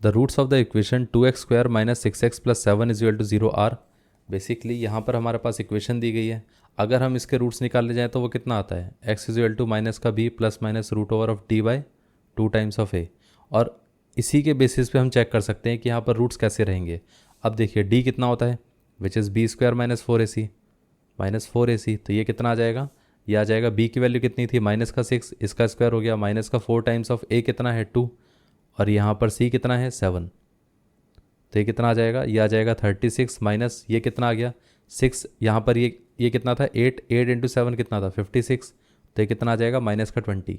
The roots of the equation 2x² minus 6x plus 7 is equal to 0 are. Basically यहाँ पर हमारे पास equation दी गई है, अगर हम इसके रूट्स निकालने जाएँ तो वो कितना आता है, x is equal to minus का b plus minus root over of d by 2 times of a। और इसी के बेसिस पे हम चेक कर सकते हैं कि यहाँ पर रूट्स कैसे रहेंगे। अब देखिए d कितना होता है, which is b² minus 4ac minus 4ac, तो ये कितना आ जाएगा, ये आ जाएगा b की वैल्यू कितनी थी माइनस का 6, इसका स्क्वायर हो गया माइनस का 4 टाइम्स ऑफ a कितना है 2, और यहाँ पर c कितना है 7, तो ये कितना आ जाएगा, ये आ जाएगा 36 माइनस ये कितना आ गया 6, यहाँ पर ये कितना था 8 इंटू 7 कितना था 56, तो ये कितना आ जाएगा माइनस का 20।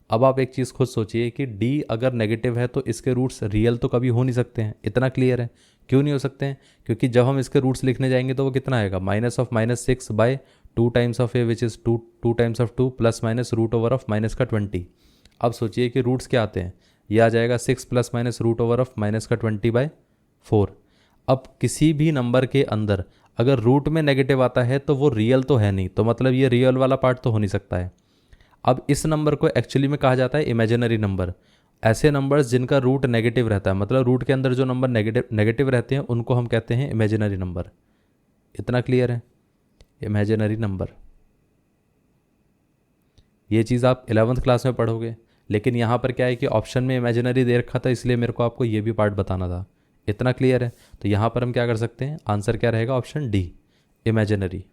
अब आप एक चीज़ खुद सोचिए कि d अगर नेगेटिव है तो इसके रूट्स रियल तो कभी हो नहीं सकते हैं, इतना क्लियर है। क्यों नहीं हो सकते हैं, क्योंकि जब हम इसके रूट्स लिखने जाएंगे तो वो कितना आएगा minus of minus 6 by 2 times of a which is 2 times of 2 plus minus root over of minus का 20। अब सोचिए कि रूट्स क्या आते हैं, ये आ जाएगा 6 plus minus root over of minus का 20 बाय 4। अब किसी भी नंबर के अंदर अगर रूट में नेगेटिव आता है तो वो रियल तो है नहीं, तो मतलब ये रियल वाला पार्ट तो हो नहीं सकता है। अब इस नंबर को एक्चुअली में कहा जाता है इमेजिनरी नंबर। ऐसे नंबर्स जिनका रूट नेगेटिव रहता है, मतलब रूट के अंदर जो नंबर नेगेटिव रहते हैं उनको हम कहते हैं इमेजिनरी नंबर। इतना क्लियर है, इमेजिनरी नंबर। ये चीज़ आप 11th क्लास में पढ़ोगे, लेकिन यहाँ पर क्या है कि ऑप्शन में इमेजिनरी दे रखा था, इसलिए मेरे को आपको ये भी पार्ट बताना था। इतना क्लियर है, तो यहाँ पर हम क्या कर सकते हैं, आंसर क्या रहेगा, ऑप्शन डी इमेजिनरी।